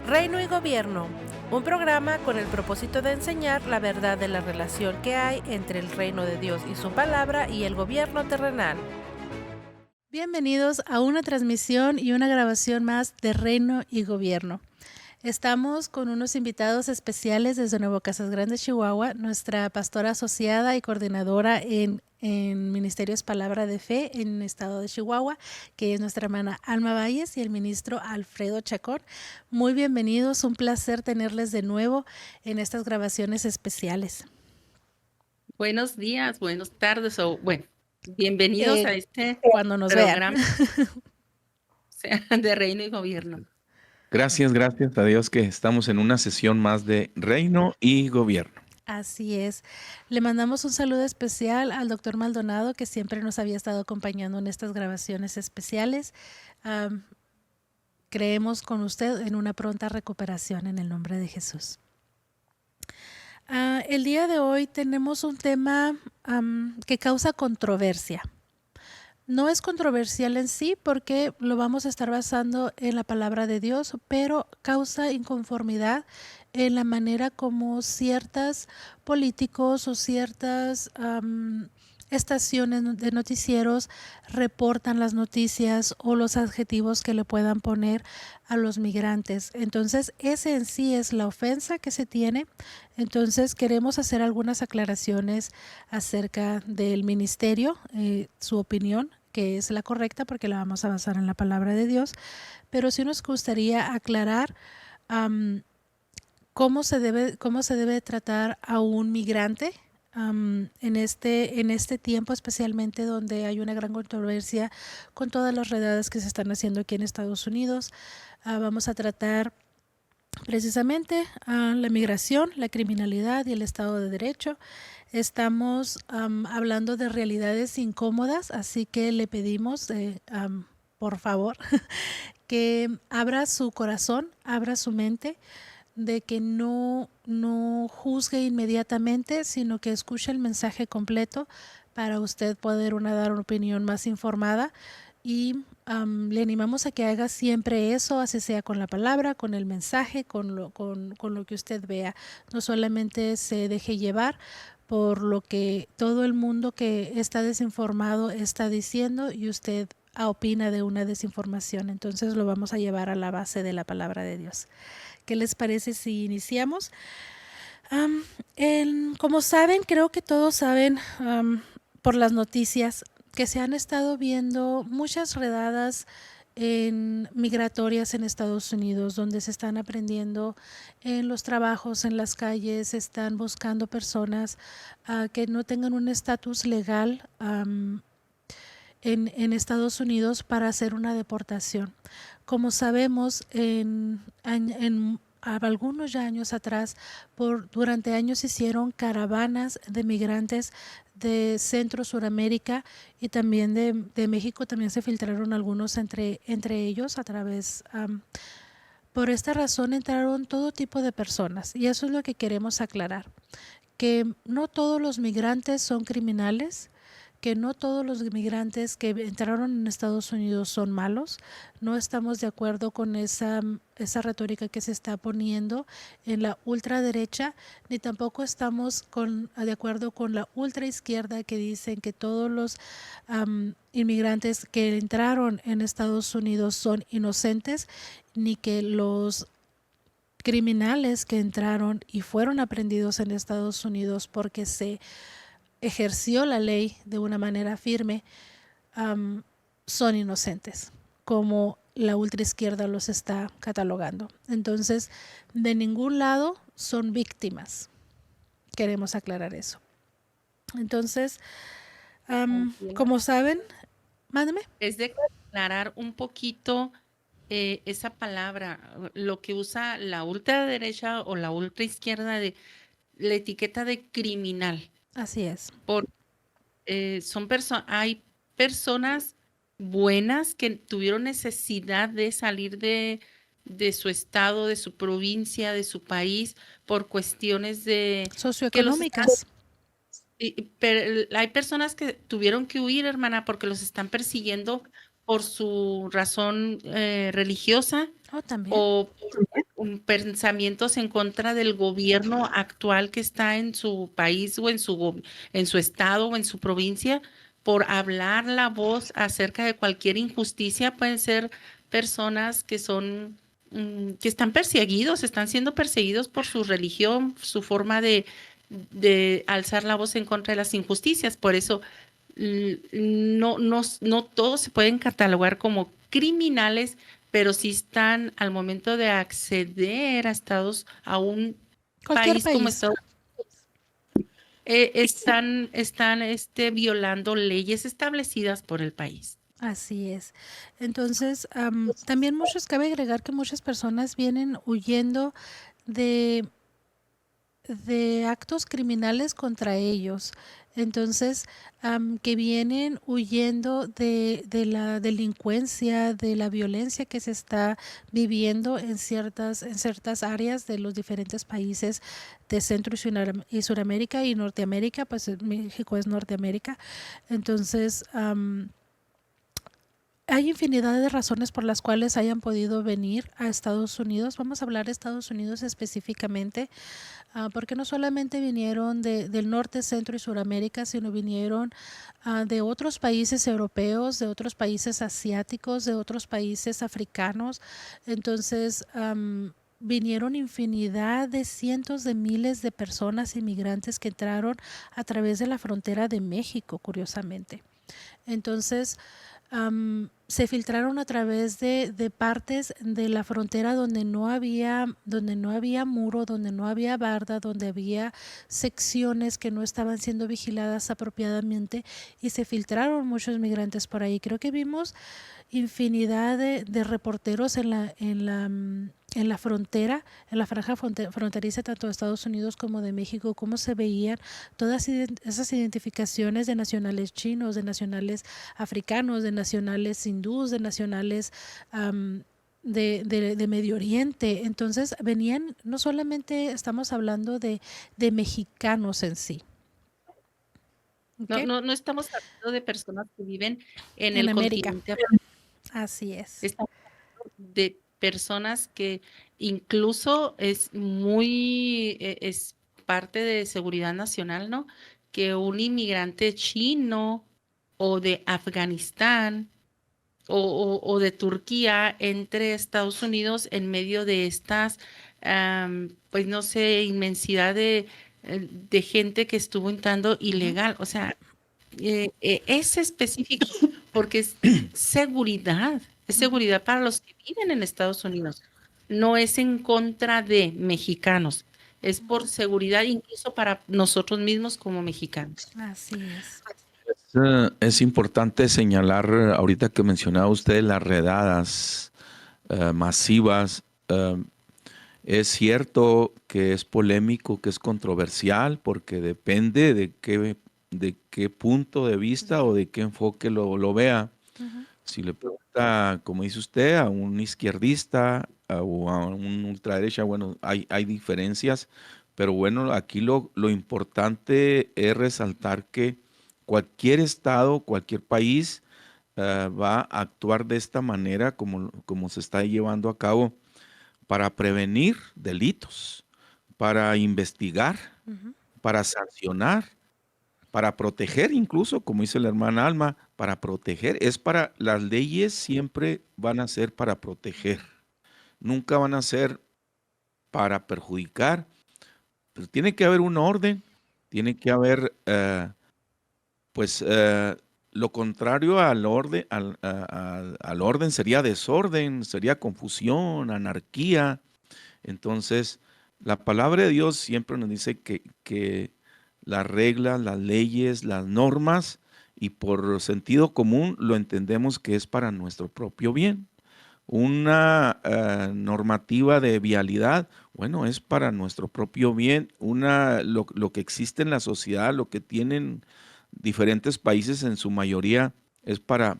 Reino y Gobierno, un programa con el propósito de enseñar la verdad de la relación que hay entre el reino de Dios y su palabra y el gobierno terrenal. Bienvenidos a una transmisión y una grabación más de Reino y Gobierno. Estamos con unos invitados especiales desde Nuevo Casas Grandes, Chihuahua, nuestra pastora asociada y coordinadora en Ministerios Palabra de Fe en el estado de Chihuahua, que es nuestra hermana Alma Valles, y el ministro Alfredo Chacón. Muy bienvenidos, un placer tenerles de nuevo en estas grabaciones especiales. Buenos días, buenas tardes bienvenidos a este Cuando nos programa vean. de Reino y Gobierno. Gracias a Dios que estamos en una sesión más de Reino y Gobierno. Así es. Le mandamos un saludo especial al doctor Maldonado, que siempre nos había estado acompañando en estas grabaciones especiales. Creemos con usted en una pronta recuperación en el nombre de Jesús. El día de hoy tenemos un tema que causa controversia. No es controversial en sí porque lo vamos a estar basando en la palabra de Dios, pero causa inconformidad en la manera como ciertos políticos o ciertas estaciones de noticieros reportan las noticias o los adjetivos que le puedan poner a los migrantes. Entonces, ese en sí es la ofensa que se tiene. Entonces, queremos hacer algunas aclaraciones acerca del ministerio, su opinión, que es la correcta porque la vamos a basar en la palabra de Dios, pero sí nos gustaría aclarar cómo se debe tratar a un migrante en este tiempo, especialmente donde hay una gran controversia con todas las redadas que se están haciendo aquí en Estados Unidos. Vamos a tratar precisamente la migración, la criminalidad y el Estado de Derecho. Estamos hablando de realidades incómodas, así que le pedimos, por favor, que abra su corazón, abra su mente, de que no juzgue inmediatamente, sino que escuche el mensaje completo para usted poder dar una opinión más informada. Y le animamos a que haga siempre eso, así sea con la palabra, con el mensaje, con lo que usted vea. No solamente se deje llevar por lo que todo el mundo que está desinformado está diciendo y usted opina de una desinformación. Entonces lo vamos a llevar a la base de la palabra de Dios. ¿Qué les parece si iniciamos? Como saben, creo que todos saben por las noticias que se han estado viendo muchas redadas migratorias en Estados Unidos, donde se están aprendiendo en los trabajos, en las calles, están buscando personas que no tengan un estatus legal en Estados Unidos para hacer una deportación. Como sabemos, en algunos años atrás, durante años hicieron caravanas de migrantes de Centro, Suramérica y también de México. También se filtraron algunos entre ellos a través. Por esta razón entraron todo tipo de personas y eso es lo que queremos aclarar, que no todos los migrantes son criminales, que no todos los migrantes que entraron en Estados Unidos son malos. No estamos de acuerdo con esa retórica que se está poniendo en la ultraderecha, ni tampoco estamos de acuerdo con la ultraizquierda que dicen que todos los inmigrantes que entraron en Estados Unidos son inocentes, ni que los criminales que entraron y fueron aprehendidos en Estados Unidos porque se ejerció la ley de una manera firme, son inocentes, como la ultraizquierda los está catalogando. Entonces, de ningún lado son víctimas. Queremos aclarar eso. Entonces, como saben, mándeme. Es de aclarar un poquito esa palabra, lo que usa la ultraderecha o la ultraizquierda de la etiqueta de criminal. Así es. Hay personas buenas que tuvieron necesidad de salir de su estado, de su provincia, de su país, por cuestiones socioeconómicas. Pero hay personas que tuvieron que huir, hermana, porque los están persiguiendo por su razón religiosa también. o pensamientos en contra del gobierno actual que está en su país o en su estado o en su provincia, por hablar la voz acerca de cualquier injusticia. Pueden ser personas que son, que están perseguidos, están siendo perseguidos por su religión, su forma de alzar la voz en contra de las injusticias. Por eso no todos se pueden catalogar como criminales, pero sí están al momento de acceder a un Cualquier país como país. Estados Unidos, están violando leyes establecidas por el país. Así es. Entonces, también cabe agregar que muchas personas vienen huyendo de actos criminales contra ellos. Entonces, que vienen huyendo de la delincuencia, de la violencia que se está viviendo en ciertas áreas de los diferentes países de Centro y Suramérica y Norteamérica, pues México es Norteamérica. Entonces, hay infinidad de razones por las cuales hayan podido venir a Estados Unidos. Vamos a hablar de Estados Unidos específicamente, porque no solamente vinieron del norte, centro y suramérica, sino vinieron de otros países europeos, de otros países asiáticos, de otros países africanos. Entonces, vinieron infinidad de cientos de miles de personas inmigrantes que entraron a través de la frontera de México, curiosamente. Entonces, se filtraron a través de partes de la frontera donde no había muro, donde no había barda, donde había secciones que no estaban siendo vigiladas apropiadamente, y se filtraron muchos migrantes por ahí. Creo que vimos infinidad de reporteros en la frontera, en la franja fronteriza tanto de Estados Unidos como de México, cómo se veían todas esas identificaciones de nacionales chinos, de nacionales africanos, de nacionales hindús, de nacionales de Medio Oriente. Entonces venían, no solamente estamos hablando de mexicanos en sí. ¿Okay? No estamos hablando de personas que viven en En el América. continente. Así es. Estamos hablando de personas que incluso es parte de seguridad nacional, ¿no? Que un inmigrante chino o de Afganistán o de Turquía entre Estados Unidos en medio de estas, pues no sé, inmensidad de gente que estuvo entrando ilegal. O sea, es específico porque es seguridad para los que viven en Estados Unidos. No es en contra de mexicanos, es por seguridad incluso para nosotros mismos como mexicanos. Así es. Es importante señalar, ahorita que mencionaba usted las redadas masivas, es cierto que es polémico, que es controversial, porque depende de qué punto de vista o de qué enfoque lo vea. Si le pregunta, como dice usted, a un izquierdista o a un ultraderecha, bueno, hay diferencias, pero bueno, aquí lo importante es resaltar que cualquier estado, cualquier país va a actuar de esta manera como se está llevando a cabo para prevenir delitos, para investigar, para sancionar, para proteger incluso, como dice la hermana Alma, para proteger. Las leyes siempre van a ser para proteger, nunca van a ser para perjudicar. Pero tiene que haber un orden, tiene que haber, lo contrario al orden, al orden sería desorden, sería confusión, anarquía. Entonces, la palabra de Dios siempre nos dice que las reglas, las leyes, las normas, y por sentido común lo entendemos que es para nuestro propio bien. Una normativa de vialidad, bueno, es para nuestro propio bien. Lo que existe en la sociedad, lo que tienen diferentes países en su mayoría, es para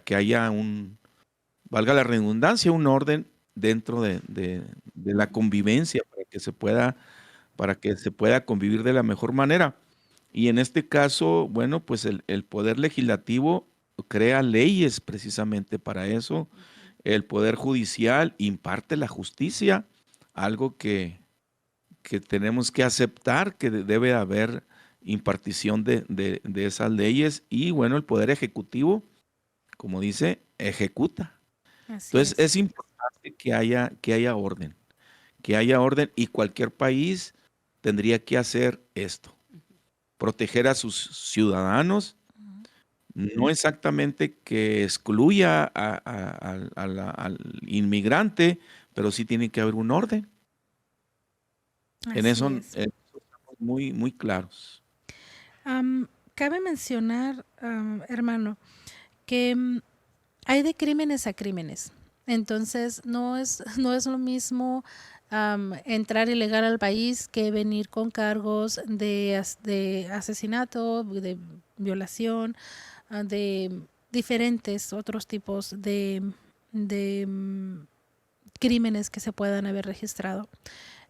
que haya valga la redundancia, un orden dentro de la convivencia, para que se pueda convivir de la mejor manera. Y en este caso, bueno, pues el poder legislativo crea leyes precisamente para eso. el Poder Judicial imparte la justicia, algo que tenemos que aceptar, que debe haber impartición de esas leyes, y bueno, el Poder Ejecutivo, como dice, ejecuta. Así Entonces es. es importante que haya orden, y cualquier país tendría que hacer esto, proteger a sus ciudadanos, no exactamente que excluya al inmigrante, pero sí tiene que haber un orden. En Así eso, es. estamos muy, muy claros. Cabe mencionar, hermano, que hay de crímenes a crímenes. Entonces, no es lo mismo entrar ilegal al país que venir con cargos de asesinato, de violación, de diferentes otros tipos de crímenes que se puedan haber registrado.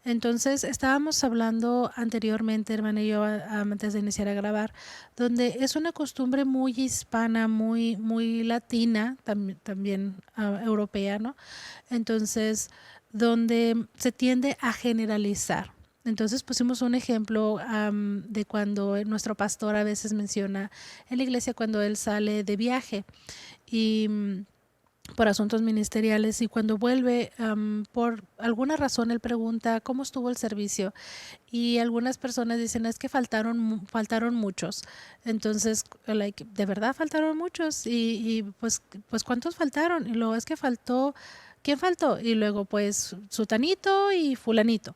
Entonces, estábamos hablando anteriormente, hermana y yo, antes de iniciar a grabar, donde es una costumbre muy hispana, muy, muy latina, también europea, ¿no? Entonces, donde se tiende a generalizar. Entonces pusimos un ejemplo de cuando nuestro pastor a veces menciona en la iglesia cuando él sale de viaje y por asuntos ministeriales, y cuando vuelve, por alguna razón él pregunta cómo estuvo el servicio, y algunas personas dicen es que faltaron muchos. Entonces, like, de verdad faltaron muchos, y pues ¿cuántos faltaron? Y luego es que faltó, ¿quién faltó? Y luego pues sutanito y fulanito,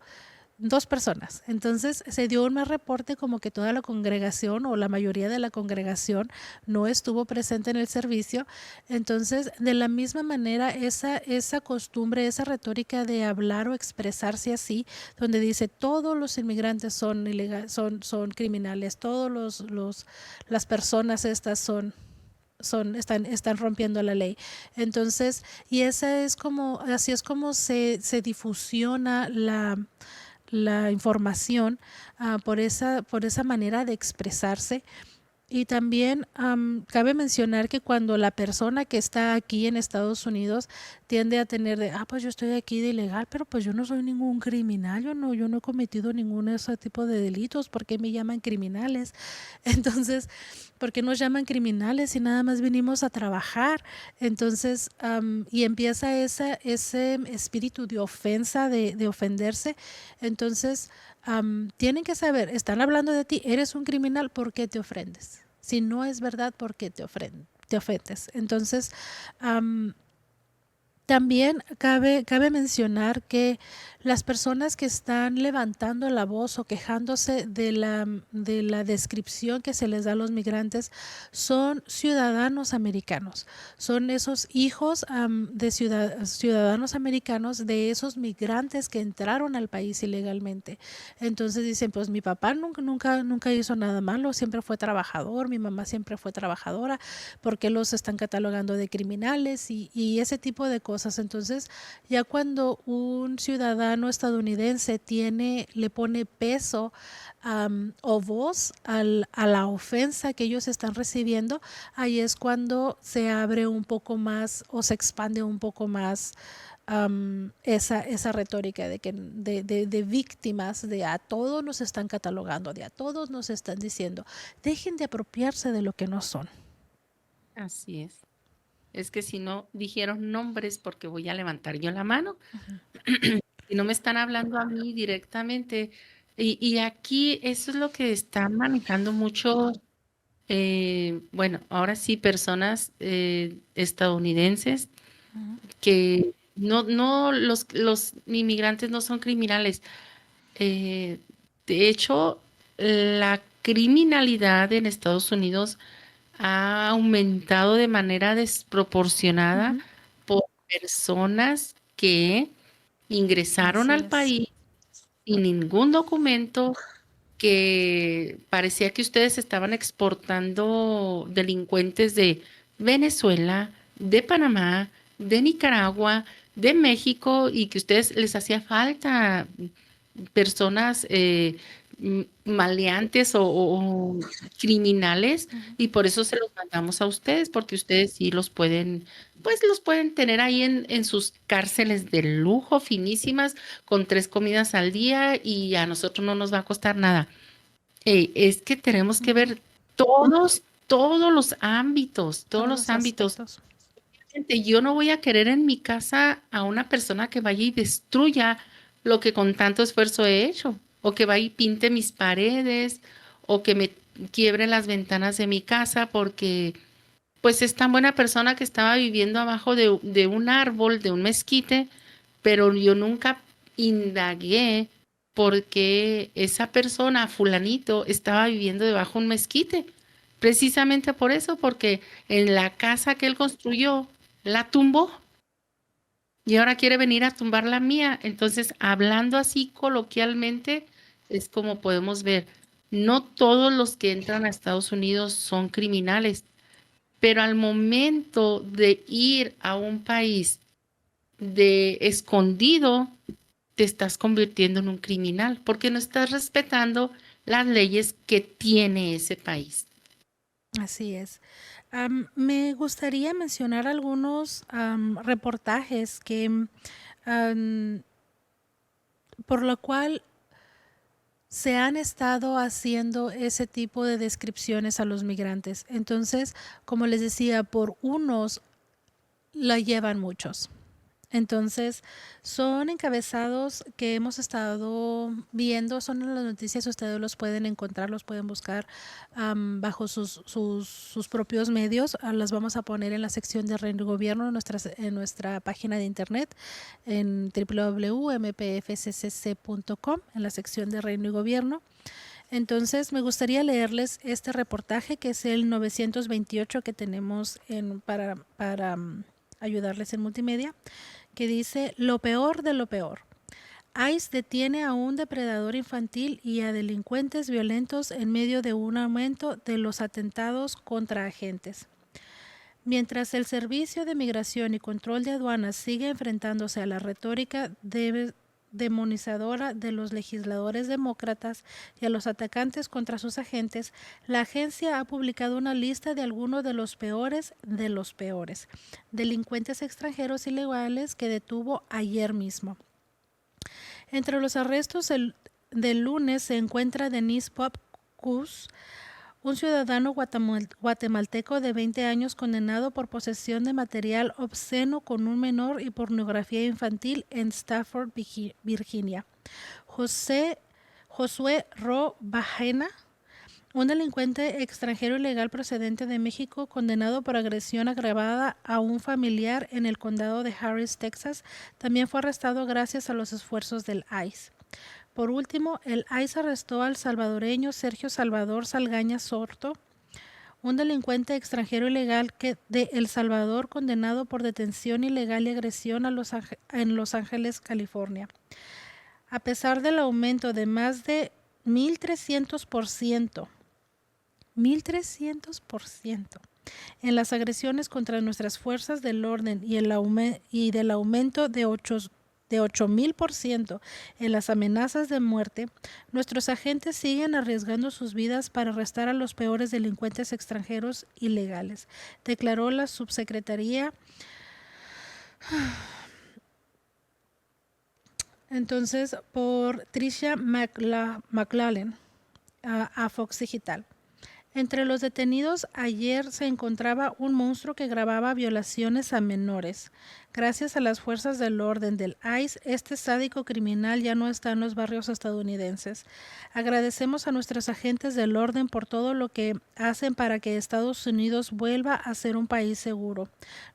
2 personas. Entonces se dio un más reporte como que toda la congregación o la mayoría de la congregación no estuvo presente en el servicio. Entonces, de la misma manera, esa costumbre, esa retórica de hablar o expresarse así, donde dice todos los inmigrantes son son criminales, todos las personas estas están rompiendo la ley. Entonces, y así es como se difusiona la información por esa manera de expresarse. Y también cabe mencionar que cuando la persona que está aquí en Estados Unidos tiende a tener pues yo estoy aquí de ilegal, pero pues yo no soy ningún criminal, yo no he cometido ningún ese tipo de delitos, ¿por qué me llaman criminales? Entonces, ¿por qué nos llaman criminales si nada más vinimos a trabajar? Entonces, y empieza ese espíritu de ofensa, de ofenderse. Entonces, tienen que saber, están hablando de ti, eres un criminal, ¿por qué te ofendes? Si no es verdad, ¿por qué te ofendes? Entonces, también cabe mencionar que las personas que están levantando la voz o quejándose de la descripción que se les da a los migrantes son ciudadanos americanos, son esos hijos de ciudadanos americanos de esos migrantes que entraron al país ilegalmente. Entonces dicen, pues mi papá nunca hizo nada malo, siempre fue trabajador, mi mamá siempre fue trabajadora, ¿por qué los están catalogando de criminales? Y ese tipo de cosas. Entonces, ya cuando un ciudadano estadounidense le pone peso o voz a la ofensa que ellos están recibiendo, ahí es cuando se abre un poco más o se expande un poco más esa retórica de víctimas, de a todos nos están catalogando, de a todos nos están diciendo, dejen de apropiarse de lo que no son. Así es. Es que si no dijeron nombres, porque voy a levantar yo la mano, si no me están hablando a mí directamente. Y aquí eso es lo que están manejando mucho, bueno, ahora sí, personas estadounidenses que no, los inmigrantes no son criminales. De hecho, la criminalidad en Estados Unidos ha aumentado de manera desproporcionada por personas que ingresaron Así al es. país sin ningún documento, que parecía que ustedes estaban exportando delincuentes de Venezuela, de Panamá, de Nicaragua, de México, y que a ustedes les hacía falta personas maleantes o criminales, y por eso se los mandamos a ustedes, porque ustedes sí los pueden pues los pueden tener ahí en sus cárceles de lujo, finísimas, con 3 comidas al día y a nosotros no nos va a costar nada. Es que tenemos que ver todos los ámbitos, todos Todos los los ámbitos. aspectos. Gente, yo no voy a querer en mi casa a una persona que vaya y destruya lo que con tanto esfuerzo he hecho, o que vaya y pinte mis paredes, o que me quiebre las ventanas de mi casa porque pues es tan buena persona que estaba viviendo abajo de un árbol, de un mezquite, pero yo nunca indagué por qué esa persona, fulanito, estaba viviendo debajo de un mezquite. Precisamente por eso, porque en la casa que él construyó, la tumbó y ahora quiere venir a tumbar la mía. Entonces, hablando así coloquialmente, es como podemos ver, no todos los que entran a Estados Unidos son criminales, pero al momento de ir a un país de escondido, te estás convirtiendo en un criminal porque no estás respetando las leyes que tiene ese país. Así es. Me gustaría mencionar algunos reportajes que am, por lo cual se han estado haciendo ese tipo de descripciones a los migrantes. Entonces, como les decía, por unos la llevan muchos. Entonces, son encabezados que hemos estado viendo, son en las noticias, ustedes los pueden encontrar, los pueden buscar bajo sus propios medios. Las vamos a poner en la sección de Reino y Gobierno en nuestra página de internet, en www.mpfccc.com, en la sección de Reino y Gobierno. Entonces, me gustaría leerles este reportaje que es el 928 que tenemos para ayudarles en multimedia, que dice: lo peor de lo peor. ICE detiene a un depredador infantil y a delincuentes violentos en medio de un aumento de los atentados contra agentes. Mientras el Servicio de Migración y Control de Aduanas sigue enfrentándose a la retórica demonizadora de los legisladores demócratas y a los atacantes contra sus agentes, la agencia ha publicado una lista de algunos de los peores delincuentes extranjeros ilegales que detuvo ayer mismo. Entre los arrestos del lunes se encuentra Denise Pop Cruz, un ciudadano guatemalteco de 20 años condenado por posesión de material obsceno con un menor y pornografía infantil en Stafford, Virginia. Josué Ro Bajena, un delincuente extranjero ilegal procedente de México condenado por agresión agravada a un familiar en el condado de Harris, Texas, también fue arrestado gracias a los esfuerzos del ICE. Por último, el ICE arrestó al salvadoreño Sergio Salvador Salgaña Sorto, un delincuente extranjero ilegal de El Salvador condenado por detención ilegal y agresión en Los Ángeles, California. A pesar del aumento de más de 1,300% en las agresiones contra nuestras fuerzas del orden y del aumento de 8,000% en las amenazas de muerte, nuestros agentes siguen arriesgando sus vidas para arrestar a los peores delincuentes extranjeros ilegales, declaró la subsecretaría. Entonces, por Tricia McLaren a Fox Digital. Entre los detenidos ayer se encontraba un monstruo que grababa violaciones a menores. Gracias a las fuerzas del orden del ICE, este sádico criminal ya no está en los barrios estadounidenses. Agradecemos a nuestros agentes del orden por todo lo que hacen para que Estados Unidos vuelva a ser un país seguro.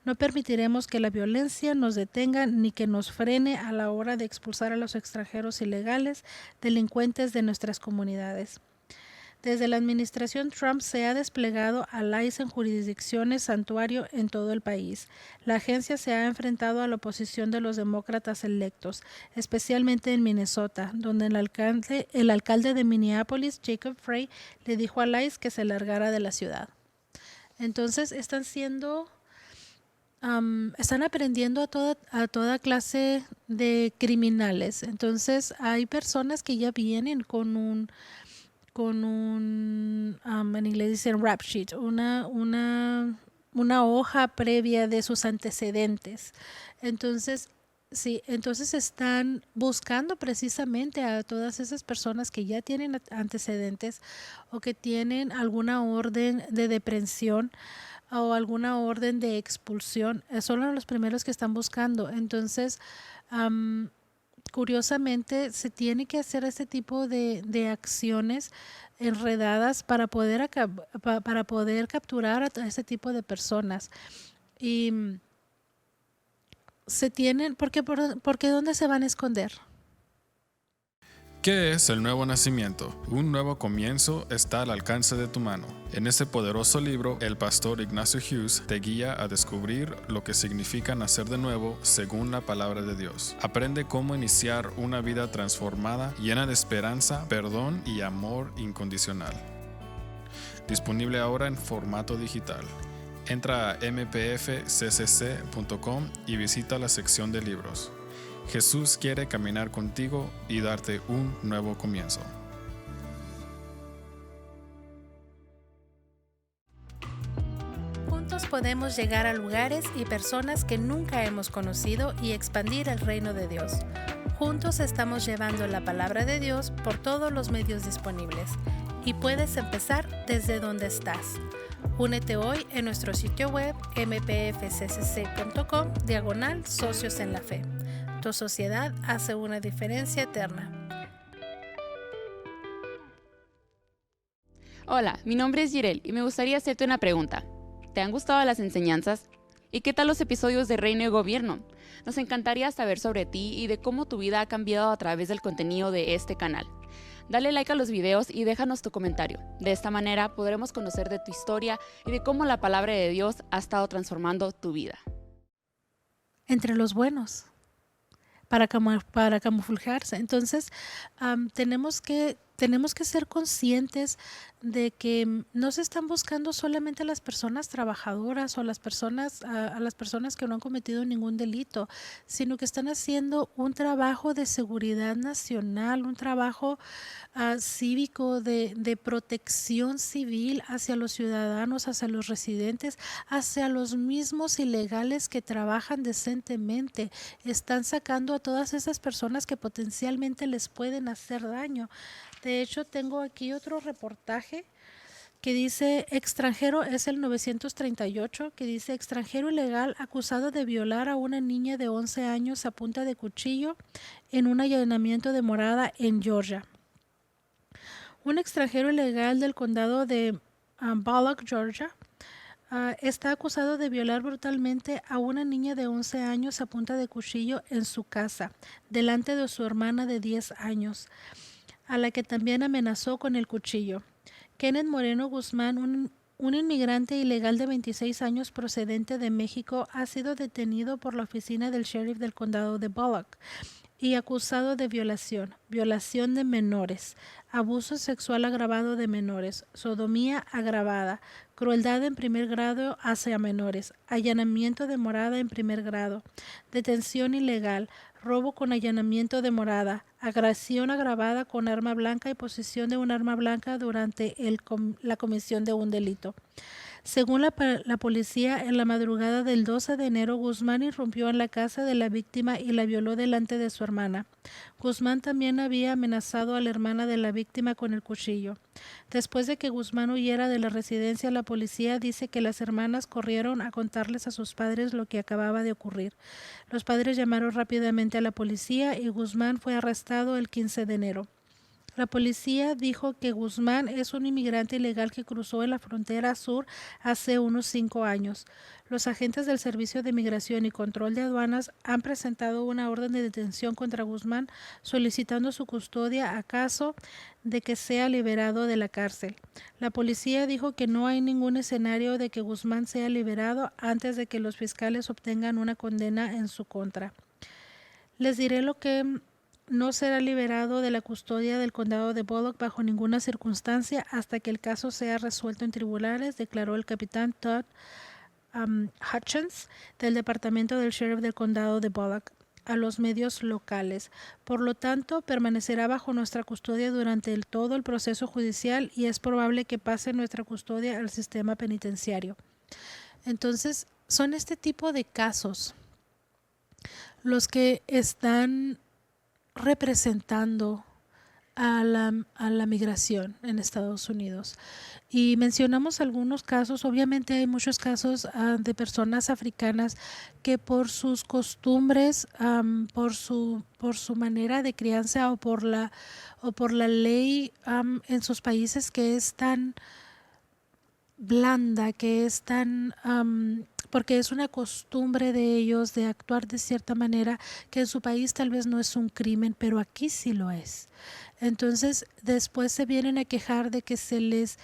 No permitiremos que la violencia nos detenga ni que nos frene a la hora de expulsar a los extranjeros ilegales, delincuentes de nuestras comunidades. Desde la administración Trump se ha desplegado al ICE en jurisdicciones santuario en todo el país. La agencia se ha enfrentado a la oposición de los demócratas electos, especialmente en Minnesota, donde el alcalde de Minneapolis, Jacob Frey, le dijo al ICE que se largara de la ciudad. Entonces están aprendiendo a toda clase de criminales. Entonces hay personas que ya vienen con un en inglés dicen rap sheet, una una hoja previa de sus antecedentes. Entonces, sí, entonces están buscando precisamente a todas esas personas que ya tienen antecedentes o que tienen alguna orden de deprehensión o alguna orden de expulsión. Son los primeros que están buscando. Entonces, curiosamente, se tiene que hacer este tipo de acciones enredadas para poder, para poder capturar a ese tipo de personas. Y se tienen, porque ¿dónde se van a esconder? ¿Qué es el nuevo nacimiento? Un nuevo comienzo está al alcance de tu mano. En este poderoso libro, el pastor Ignacio Hughes te guía a descubrir lo que significa nacer de nuevo según la palabra de Dios. Aprende cómo iniciar una vida transformada, llena de esperanza, perdón y amor incondicional. Disponible ahora en formato digital. Entra a mpfccc.com y visita la sección de libros. Jesús quiere caminar contigo y darte un nuevo comienzo. Juntos podemos llegar a lugares y personas que nunca hemos conocido y expandir el reino de Dios. Juntos estamos llevando la palabra de Dios por todos los medios disponibles y puedes empezar desde donde estás. Únete hoy en nuestro sitio web mpfccc.com/socios en la fe. Tu sociedad hace una diferencia eterna. Hola, mi nombre es Jirel y me gustaría hacerte una pregunta. ¿Te han gustado las enseñanzas? ¿Y qué tal los episodios de Reino y Gobierno? Nos encantaría saber sobre ti y de cómo tu vida ha cambiado a través del contenido de este canal. Dale like a los videos y déjanos tu comentario. De esta manera podremos conocer de tu historia y de cómo la palabra de Dios ha estado transformando tu vida. Entre los buenos, para camuflarse. Entonces, tenemos que ser conscientes de que no se están buscando solamente a las personas trabajadoras o a las personas que no han cometido ningún delito, sino que están haciendo un trabajo de seguridad nacional, un trabajo cívico de protección civil hacia los ciudadanos, hacia los residentes, hacia los mismos ilegales que trabajan decentemente. Están sacando a todas esas personas que potencialmente les pueden hacer daño. De hecho, tengo aquí otro reportaje que dice extranjero, es el 938, que dice extranjero ilegal acusado de violar a una niña de 11 años a punta de cuchillo en un allanamiento de morada en Georgia. Un extranjero ilegal del condado de Bullock, Georgia, está acusado de violar brutalmente a una niña de 11 años a punta de cuchillo en su casa, delante de su hermana de 10 años. A la que también amenazó con el cuchillo. Kenneth Moreno Guzmán, un inmigrante ilegal de 26 años procedente de México, ha sido detenido por la oficina del sheriff del condado de Bullock y acusado de violación de menores, abuso sexual agravado de menores, sodomía agravada, crueldad en primer grado hacia menores, allanamiento de morada en primer grado, detención ilegal, robo con allanamiento de morada, agresión agravada con arma blanca y posesión de un arma blanca durante la comisión de un delito. Según la policía, en la madrugada del 12 de enero, Guzmán irrumpió en la casa de la víctima y la violó delante de su hermana. Guzmán también había amenazado a la hermana de la víctima con el cuchillo. Después de que Guzmán huyera de la residencia, la policía dice que las hermanas corrieron a contarles a sus padres lo que acababa de ocurrir. Los padres llamaron rápidamente a la policía y Guzmán fue arrestado el 15 de enero. La policía dijo que Guzmán es un inmigrante ilegal que cruzó en la frontera sur hace unos 5 años. Los agentes del Servicio de Migración y Control de Aduanas han presentado una orden de detención contra Guzmán solicitando su custodia a caso de que sea liberado de la cárcel. La policía dijo que no hay ningún escenario de que Guzmán sea liberado antes de que los fiscales obtengan una condena en su contra. Les diré lo que no será liberado de la custodia del condado de Bullock bajo ninguna circunstancia hasta que el caso sea resuelto en tribunales, declaró el capitán Todd Hutchins del departamento del sheriff del condado de Bullock a los medios locales. Por lo tanto, permanecerá bajo nuestra custodia durante todo el proceso judicial y es probable que pase nuestra custodia al sistema penitenciario. Entonces, son este tipo de casos los que están representando a la migración en Estados Unidos. Y mencionamos algunos casos, obviamente hay muchos casos de personas africanas que por sus costumbres, por su manera de crianza o por la ley en sus países que es tan blanda, que es tan, porque es una costumbre de ellos de actuar de cierta manera que en su país tal vez no es un crimen, pero aquí sí lo es. Entonces, después se vienen a quejar de que se les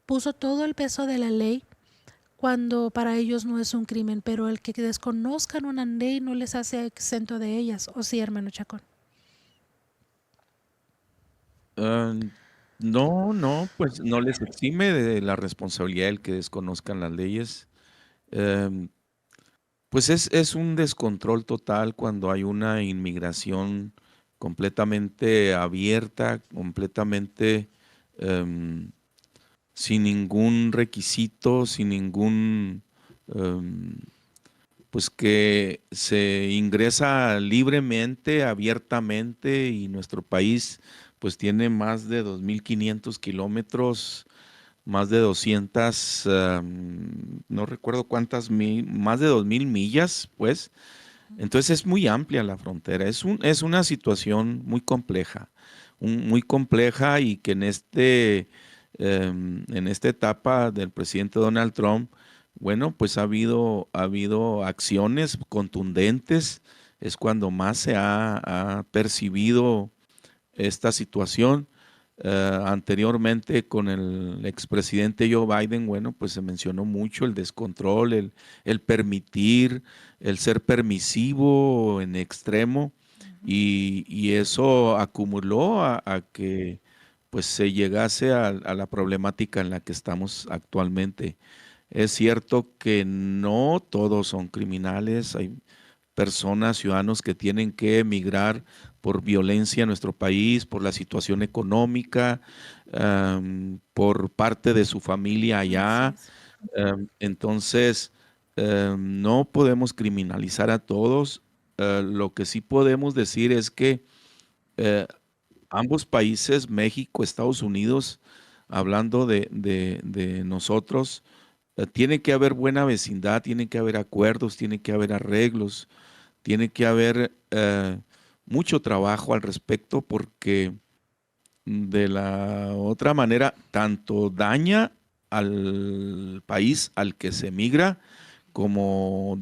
puso todo el peso de la ley cuando para ellos no es un crimen, pero el que desconozcan una ley no les hace exento de ellas. ¿O sí, hermano Chacón? Ah, no, no, pues no les exime de la responsabilidad el que desconozcan las leyes. Em, pues es un descontrol total cuando hay una inmigración completamente abierta, completamente em, sin ningún requisito, sin ningún, em, pues que se ingresa libremente, abiertamente, y nuestro país pues tiene más de 2.500 kilómetros, más de 200, no recuerdo cuántas más de 2.000 millas, pues. Entonces es muy amplia la frontera, es una situación muy compleja, muy compleja, y que en esta etapa del presidente Donald Trump, bueno, pues ha habido acciones contundentes, es cuando más se ha percibido esta situación. Anteriormente con el expresidente Joe Biden, bueno, pues se mencionó mucho el descontrol, el permitir, el ser permisivo en extremo, y eso acumuló a que pues se llegase a la problemática en la que estamos actualmente. Es cierto que no todos son criminales, hay personas, ciudadanos que tienen que emigrar por violencia en nuestro país, por la situación económica, por parte de su familia Así allá. es. Entonces, no podemos criminalizar a todos. Lo que sí podemos decir es que eh, ambos países, México, Estados Unidos, hablando de nosotros, tiene que haber buena vecindad, tiene que haber acuerdos, tiene que haber arreglos, tiene que haber mucho trabajo al respecto, porque de la otra manera tanto daña al país al que se emigra, como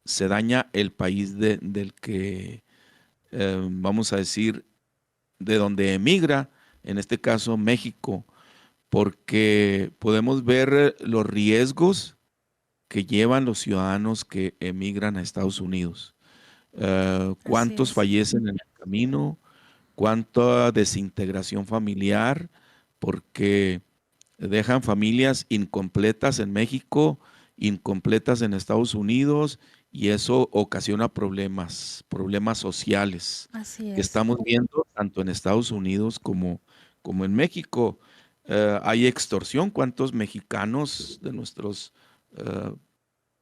se daña el país del que, vamos a decir, de donde emigra, en este caso México, porque podemos ver los riesgos que llevan los ciudadanos que emigran a Estados Unidos. Así ¿Cuántos es. fallecen en el camino? ¿Cuánta desintegración familiar? Porque dejan familias incompletas en México, incompletas en Estados Unidos, y eso ocasiona problemas sociales Así que es. estamos viendo tanto en Estados Unidos como en México. Hay extorsión. ¿Cuántos mexicanos de nuestros eh,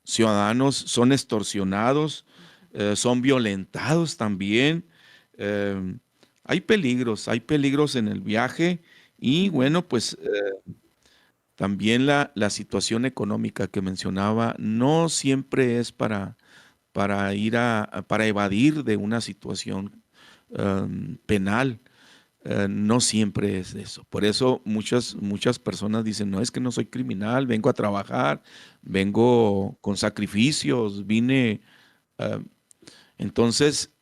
ciudadanos son extorsionados, son violentados también? Eh, hay peligros en el viaje, y Ujú. bueno, pues también la situación económica que mencionaba no siempre es para para evadir de una situación penal. No siempre es eso. Por eso muchas personas dicen, no, es que no soy criminal, vengo a trabajar, vengo con sacrificios, vine. ah, entonces,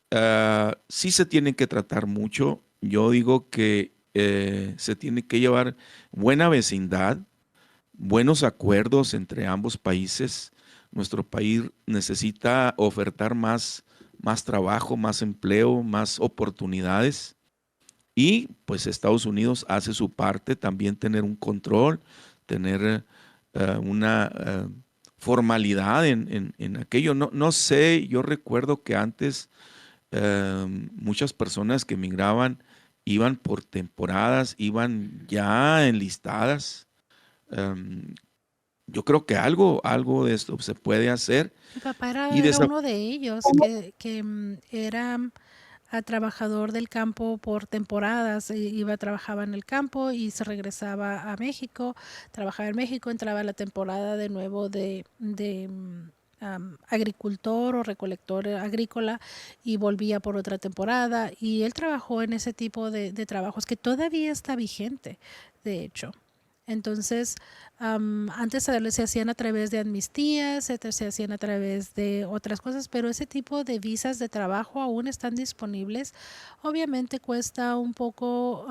sí se tiene que tratar mucho. Yo digo que se tiene que llevar buena vecindad, buenos acuerdos entre ambos países. Nuestro país necesita ofertar más trabajo, más empleo, más oportunidades. Y pues Estados Unidos hace su parte, también tener un control, tener una formalidad en aquello. No, no sé, yo recuerdo que antes muchas personas que emigraban iban por temporadas, iban ya enlistadas. em, yo creo que algo de esto se puede hacer. Mi papá era, Y era uno de ellos que era trabajador del campo por temporadas. Trabajaba en el campo y se regresaba a México, trabajaba en México, entraba a la temporada de nuevo de agricultor o recolector agrícola y volvía por otra temporada. Y él trabajó en ese tipo de trabajos que todavía está vigente, de hecho. Entonces, antes se hacían a través de amnistías, se hacían a través de otras cosas, pero ese tipo de visas de trabajo aún están disponibles. Obviamente cuesta un poco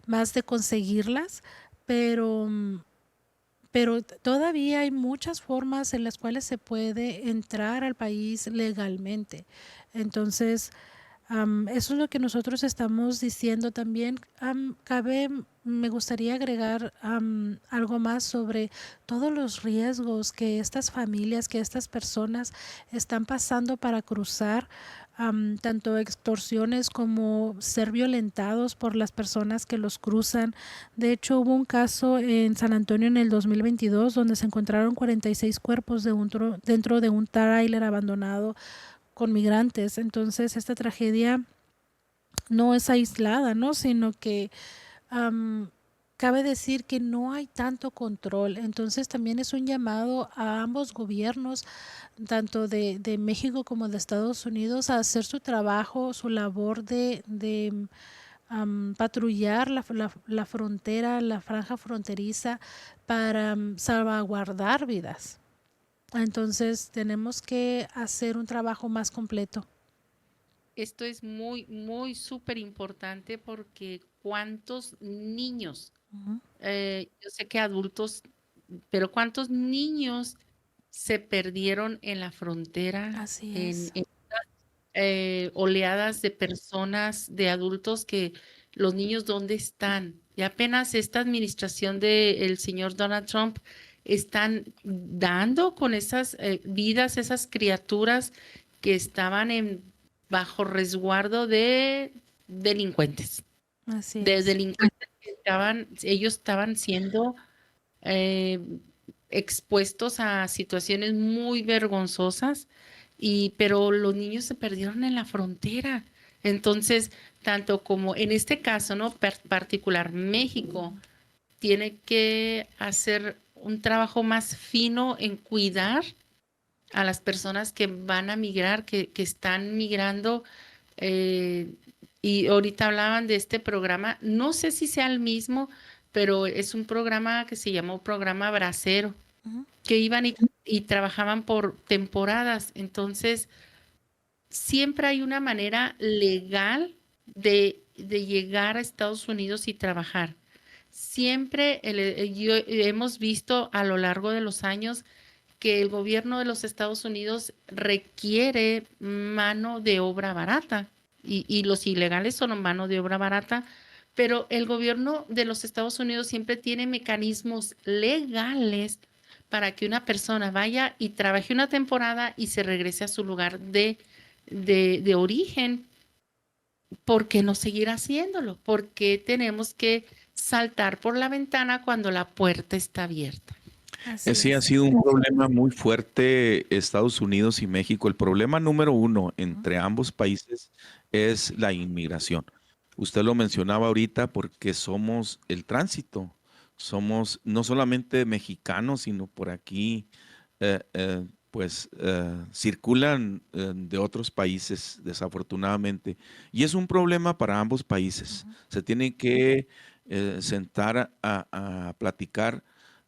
más de conseguirlas, pero, pero todavía hay muchas formas en las cuales se puede entrar al país legalmente. Entonces, eso es lo que nosotros estamos diciendo también. Me gustaría agregar algo más sobre todos los riesgos que estas familias, que estas personas están pasando para cruzar, tanto extorsiones como ser violentados por las personas que los cruzan. De hecho, hubo un caso en San Antonio en el 2022 donde se encontraron 46 cuerpos dentro de un tráiler abandonado con migrantes. Entonces, esta tragedia no es aislada, ¿no? Sino que cabe decir que no hay tanto control. Entonces, también es un llamado a ambos gobiernos, tanto de México como de Estados Unidos, a hacer su trabajo, su labor de patrullar la frontera, la franja fronteriza, para salvaguardar vidas. Entonces tenemos que hacer un trabajo más completo. Esto es muy, muy súper importante porque cuántos niños, Ujú. yo sé que adultos, pero cuántos niños se perdieron en la frontera, Así en, es. oleadas de personas, de adultos que los niños dónde están. Y apenas esta administración del señor Donald Trump están dando con esas vidas, esas criaturas que estaban bajo resguardo de delincuentes, Así de es. delincuentes que ellos estaban siendo eh, expuestos a situaciones muy vergonzosas, pero los niños se perdieron en la frontera. Entonces, tanto como en este caso, ¿no? Particular, México tiene que hacer un trabajo más fino en cuidar a las personas que van a migrar, que están migrando. eh, y ahorita hablaban de este programa, no sé si sea el mismo, pero es un programa que se llamó Programa Bracero, Ujú. que iban y trabajaban por temporadas. Entonces, siempre hay una manera legal de llegar a Estados Unidos y trabajar. Siempre hemos visto a lo largo de los años que el gobierno de los Estados Unidos requiere mano de obra barata y los ilegales son mano de obra barata, pero el gobierno de los Estados Unidos siempre tiene mecanismos legales para que una persona vaya y trabaje una temporada y se regrese a su lugar de origen. ¿Por qué no seguir haciéndolo? ¿Por qué tenemos que saltar por la ventana cuando la puerta está abierta? Así Sí, ha es. sido un problema muy fuerte Estados Unidos y México. El problema número uno Ujú. entre ambos países es la inmigración. Usted lo mencionaba ahorita porque somos el tránsito. Somos no solamente mexicanos, sino por aquí, circulan de otros países, desafortunadamente. Y es un problema para ambos países. Ujú. Se tienen que sentar a platicar,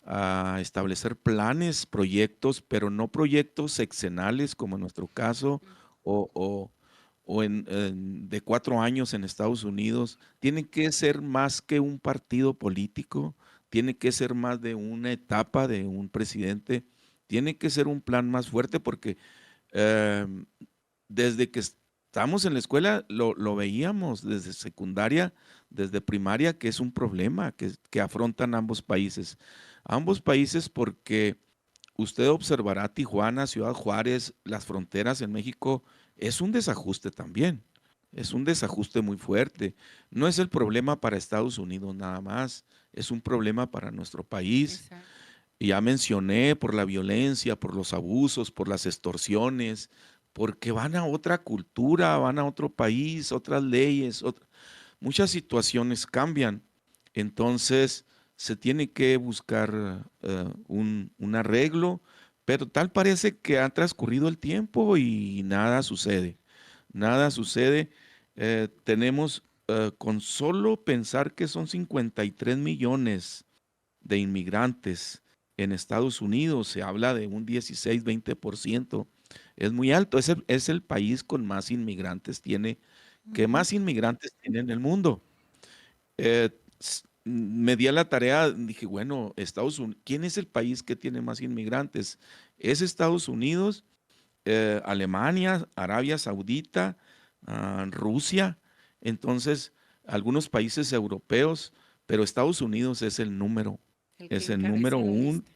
a establecer planes, proyectos, pero no proyectos sexenales como en nuestro caso, o, o- o de 4 años en Estados Unidos. Tiene que ser más que un partido político, tiene que ser más de una etapa de un presidente, tiene que ser un plan más fuerte porque em, desde que estamos en la escuela lo veíamos, desde secundaria, desde primaria, que es un problema que afrontan ambos países. Ambos países porque usted observará Tijuana, Ciudad Juárez, las fronteras en México, es un desajuste también. Es un desajuste muy fuerte. No es el problema para Estados Unidos nada más, es un problema para nuestro país. Exacto. ya mencioné, por la violencia, por los abusos, por las extorsiones, porque van a otra cultura, van a otro país, otras leyes, muchas situaciones cambian. Entonces se tiene que buscar un arreglo, pero tal parece que ha transcurrido el tiempo y nada sucede. Nada sucede. Tenemos con solo pensar que son 53 millones de inmigrantes en Estados Unidos, se habla de un 16-20%. Es muy alto. Es el país con más inmigrantes que Ujú. más inmigrantes tiene en el mundo. Me di a la tarea, dije, bueno, Estados Unidos, ¿quién es el país que tiene más inmigrantes? Es Estados Unidos, Alemania, Arabia Saudita, Rusia, entonces algunos países europeos, pero Estados Unidos El que es el encabeza número la uno, lista.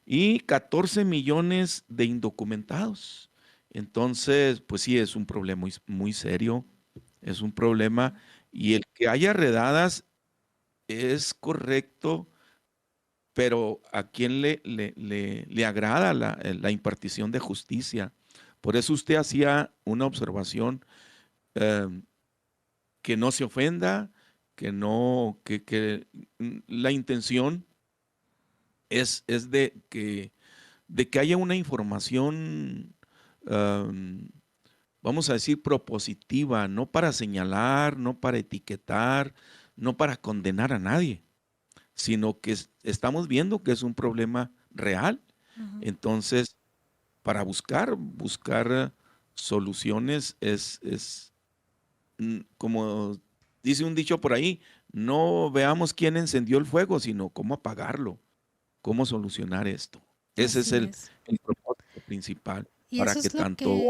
y 14 millones de indocumentados. Entonces, pues sí, es un problema muy, muy serio, es un problema, y el que haya redadas es correcto, pero ¿a quién le agrada la impartición de justicia? Por eso usted hacía una observación, eh, que no se ofenda, que no, la intención es de que haya una información, um, vamos a decir, propositiva, no para señalar, no para etiquetar, no para condenar a nadie, sino que estamos viendo que es un problema real. Ujú. Entonces, para buscar soluciones como dice un dicho por ahí, no veamos quién encendió el fuego, sino cómo apagarlo, cómo solucionar esto. Ese es Así es. el propósito principal Y para eso que es lo tanto...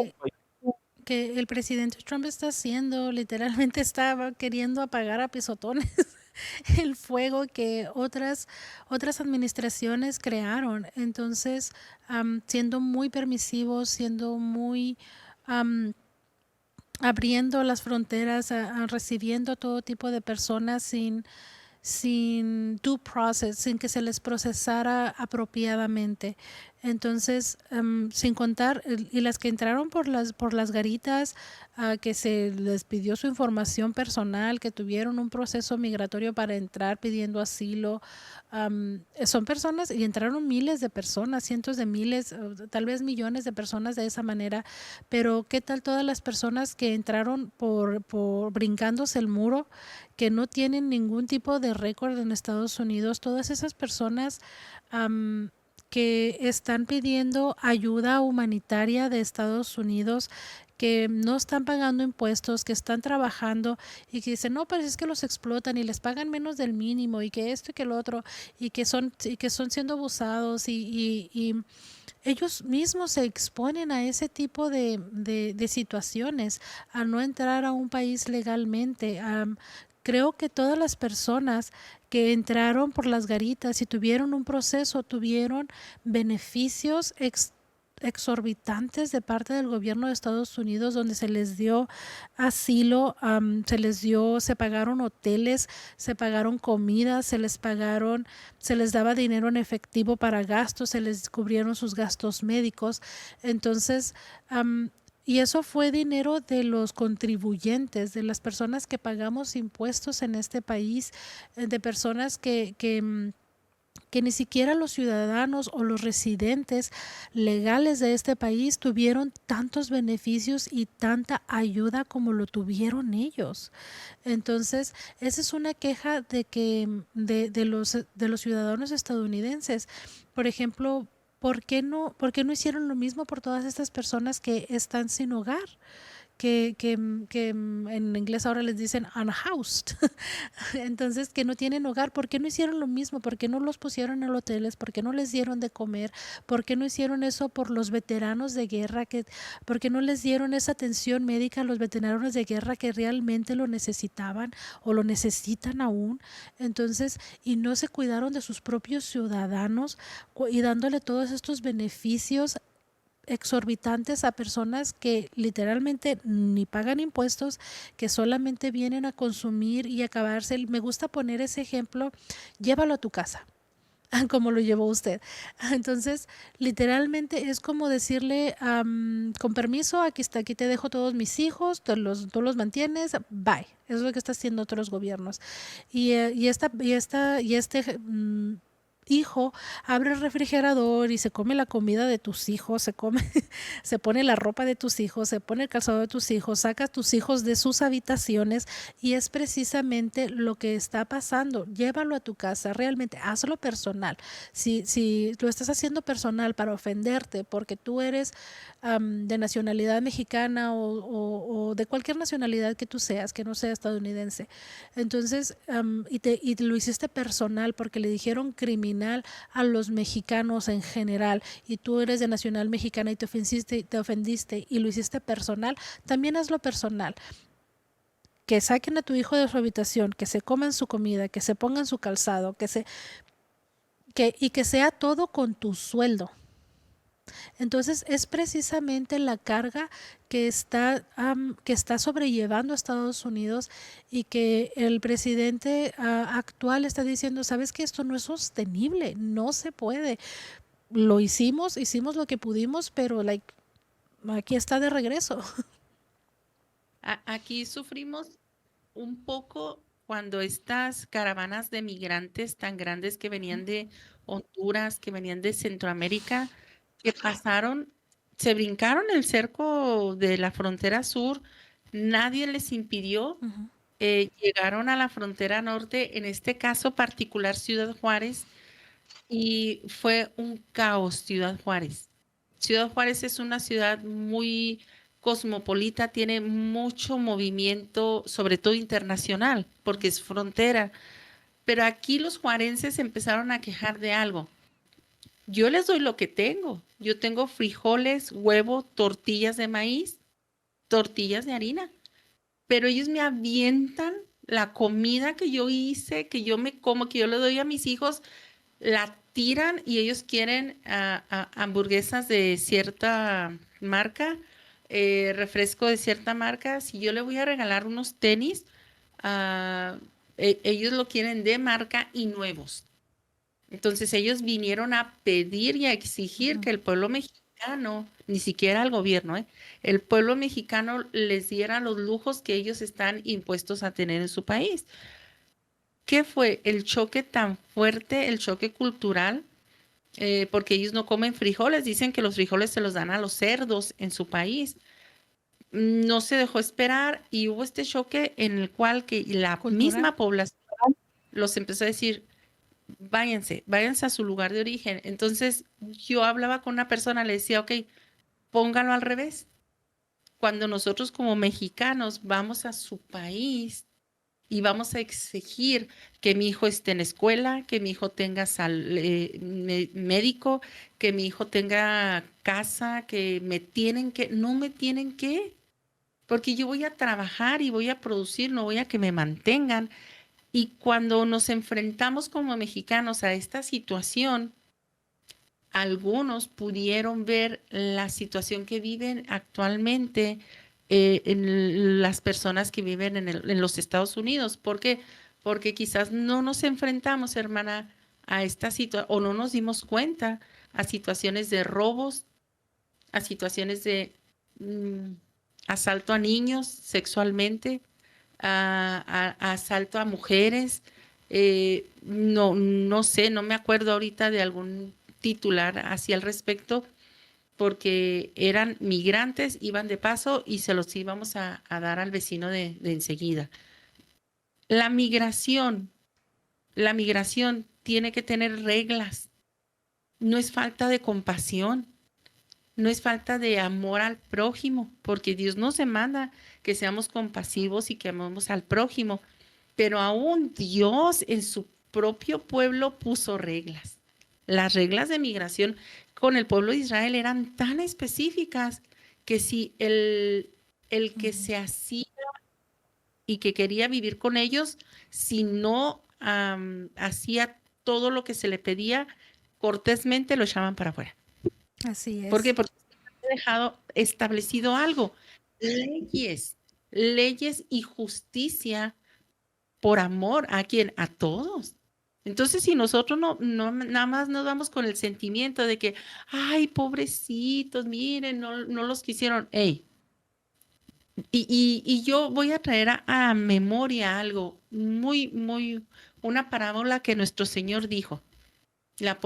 que el presidente Trump está haciendo. Literalmente estaba queriendo apagar a pisotones el fuego que otras administraciones crearon. Entonces, siendo muy permisivos, siendo muy am, abriendo las fronteras, recibiendo todo tipo de personas sin due process, sin que se les procesara apropiadamente. Entonces, sin contar, y las que entraron por las garitas, que se les pidió su información personal, que tuvieron un proceso migratorio para entrar pidiendo asilo, son personas, y entraron miles de personas, cientos de miles, tal vez millones de personas de esa manera, pero ¿qué tal todas las personas que entraron por brincándose el muro, que no tienen ningún tipo de récord en Estados Unidos? Todas esas personas que están pidiendo ayuda humanitaria de Estados Unidos, que no están pagando impuestos, que están trabajando y que dicen, no, pero es que los explotan y les pagan menos del mínimo y que esto y que lo otro y que son siendo abusados y ellos mismos se exponen a ese tipo de situaciones, a no entrar a un país legalmente. Creo que todas las personas que entraron por las garitas y tuvieron un proceso, tuvieron beneficios exorbitantes de parte del gobierno de Estados Unidos, donde se les dio asilo, se pagaron hoteles, se pagaron comidas, se les daba dinero en efectivo para gastos, se les cubrieron sus gastos médicos. Entonces, y eso fue dinero de los contribuyentes, de las personas que pagamos impuestos en este país, de personas que ni siquiera los ciudadanos o los residentes legales de este país tuvieron tantos beneficios y tanta ayuda como lo tuvieron ellos. Entonces, esa es una queja de los ciudadanos estadounidenses. Por ejemplo, ¿por qué no hicieron lo mismo por todas estas personas que están sin hogar? Que en inglés ahora les dicen unhoused, entonces que no tienen hogar. ¿Por qué no hicieron lo mismo? ¿Por qué no los pusieron en hoteles? ¿Por qué no les dieron de comer? ¿Por qué no hicieron eso por los veteranos de guerra? ¿Por qué no les dieron esa atención médica a los veteranos de guerra que realmente lo necesitaban o lo necesitan aún? Entonces, y no se cuidaron de sus propios ciudadanos y dándole todos estos beneficios exorbitantes a personas que literalmente ni pagan impuestos, que solamente vienen a consumir y acabarse. Me gusta poner ese ejemplo, llévalo a tu casa. como lo llevó usted. Entonces, literalmente es como decirle, con permiso, aquí está, aquí te dejo todos mis hijos, tú los mantienes, bye. Eso es lo que está haciendo otros gobiernos. Y este hijo abre el refrigerador y se come la comida de tus hijos, se pone la ropa de tus hijos, se pone el calzado de tus hijos, saca a tus hijos de sus habitaciones, y es precisamente lo que está pasando. Llévalo a tu casa, realmente hazlo personal. Si lo estás haciendo personal para ofenderte porque tú eres de nacionalidad mexicana o de cualquier nacionalidad que tú seas, que no sea estadounidense, entonces, y lo hiciste personal porque le dijeron criminal a los mexicanos en general, y tú eres de nacional mexicana y te ofendiste y lo hiciste personal, también hazlo personal. Que saquen a tu hijo de su habitación, que se coman su comida, que se pongan su calzado, y que sea todo con tu sueldo. Entonces es precisamente la carga que está sobrellevando a Estados Unidos, y que el presidente actual está diciendo, sabes que esto no es sostenible, no se puede. Lo hicimos lo que pudimos, pero aquí está de regreso. Aquí sufrimos un poco cuando estas caravanas de migrantes tan grandes que venían de Honduras, que venían de Centroamérica, que pasaron, se brincaron el cerco de la frontera sur, nadie les impidió, Ujú. llegaron a la frontera norte, en este caso particular Ciudad Juárez, y fue un caos Ciudad Juárez. Ciudad Juárez es una ciudad muy cosmopolita, tiene mucho movimiento, sobre todo internacional, porque es frontera. Pero aquí los juarenses empezaron a quejar de algo. Yo les doy lo que tengo. Yo tengo frijoles, huevo, tortillas de maíz, tortillas de harina, pero ellos me avientan la comida que yo hice, que yo me como, que yo le doy a mis hijos, la tiran, y ellos quieren hamburguesas de cierta marca, refresco de cierta marca. Si yo le voy a regalar unos tenis, ah, ellos lo quieren de marca y nuevos. Entonces ellos vinieron a pedir y a exigir que el pueblo mexicano, ni siquiera el gobierno, el pueblo mexicano les diera los lujos que ellos están impuestos a tener en su país. ¿Qué fue el choque tan fuerte, el choque cultural? Porque ellos no comen frijoles, dicen que los frijoles se los dan a los cerdos en su país. No se dejó esperar y hubo este choque en el cual que la Cultural. misma población los empezó a decir, váyanse a su lugar de origen. Entonces yo hablaba con una persona, le decía, ok, póngalo al revés. Cuando nosotros como mexicanos vamos a su país y vamos a exigir que mi hijo esté en escuela, que mi hijo tenga médico, que mi hijo tenga casa, que no me tienen que, porque yo voy a trabajar y voy a producir, no voy a que me mantengan. Y cuando nos enfrentamos como mexicanos a esta situación, algunos pudieron ver la situación que viven actualmente en las personas que viven en los Estados Unidos. ¿Por qué? Porque quizás no nos enfrentamos, hermana, a esta situación, o no nos dimos cuenta a situaciones de robos, a situaciones de asalto a niños sexualmente, a asalto a mujeres. No sé, no me acuerdo ahorita de algún titular hacia el respecto, porque eran migrantes, iban de paso y se los íbamos a dar al vecino de enseguida. La migración tiene que tener reglas. No es falta de compasión, no es falta de amor al prójimo, porque Dios nos demanda que seamos compasivos y que amemos al prójimo, pero aún Dios en su propio pueblo puso reglas. Las reglas de migración con el pueblo de Israel eran tan específicas que si el que se hacía y que quería vivir con ellos, si no hacía todo lo que se le pedía, cortésmente lo echaban para afuera. Así es. ¿Por qué? Porque se ha dejado establecido algo. Leyes y justicia por amor. ¿A quién? A todos. Entonces, si nosotros no nada más nos vamos con el sentimiento de que, ay, pobrecitos, miren, no los quisieron. Ey, y yo voy a traer a memoria algo una parábola que nuestro Señor dijo, la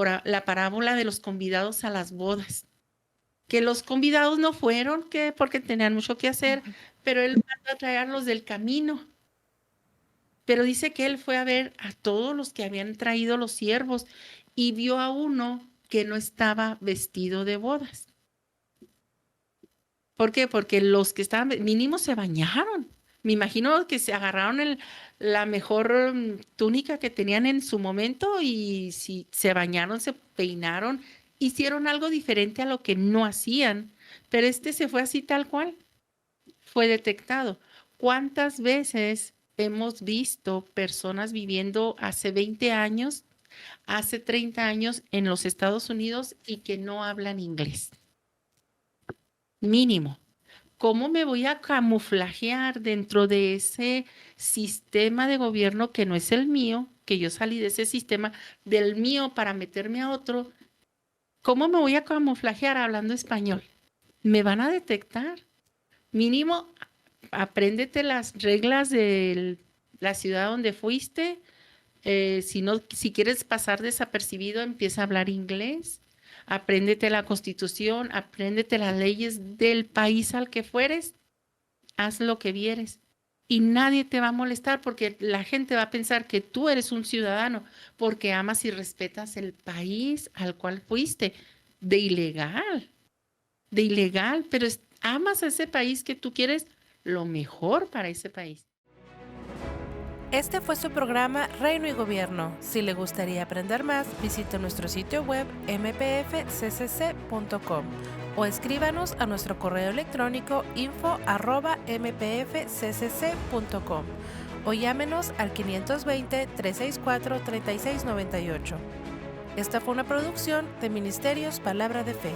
parábola de los convidados a las bodas. Que los convidados no fueron, que porque tenían mucho que hacer, pero Él mandó a traerlos del camino. Pero dice que Él fue a ver a todos los que habían traído los siervos y vio a uno que no estaba vestido de bodas. ¿Por qué? Porque los que estaban, mínimo se bañaron. Me imagino que se agarraron la mejor túnica que tenían en su momento y si se bañaron, se peinaron, hicieron algo diferente a lo que no hacían. Pero este se fue así tal cual. Fue detectado. ¿Cuántas veces hemos visto personas viviendo hace 20 años, hace 30 años en los Estados Unidos y que no hablan inglés? Mínimo. ¿Cómo me voy a camuflajear dentro de ese sistema de gobierno que no es el mío, que yo salí de ese sistema del mío para meterme a otro? ¿Cómo me voy a camuflajear hablando español? Me van a detectar. Mínimo, apréndete las reglas de la ciudad donde fuiste. Si quieres pasar desapercibido, empieza a hablar inglés. Apréndete la Constitución, apréndete las leyes del país al que fueres. Haz lo que vieres. Y nadie te va a molestar porque la gente va a pensar que tú eres un ciudadano porque amas y respetas el país al cual fuiste. De ilegal, pero amas a ese país que tú quieres lo mejor para ese país. Este fue su programa Reino y Gobierno. Si le gustaría aprender más, visite nuestro sitio web mpfccc.com o escríbanos a nuestro correo electrónico info@mpfccc.com o llámenos al 520-364-3698. Esta fue una producción de Ministerios Palabra de Fe.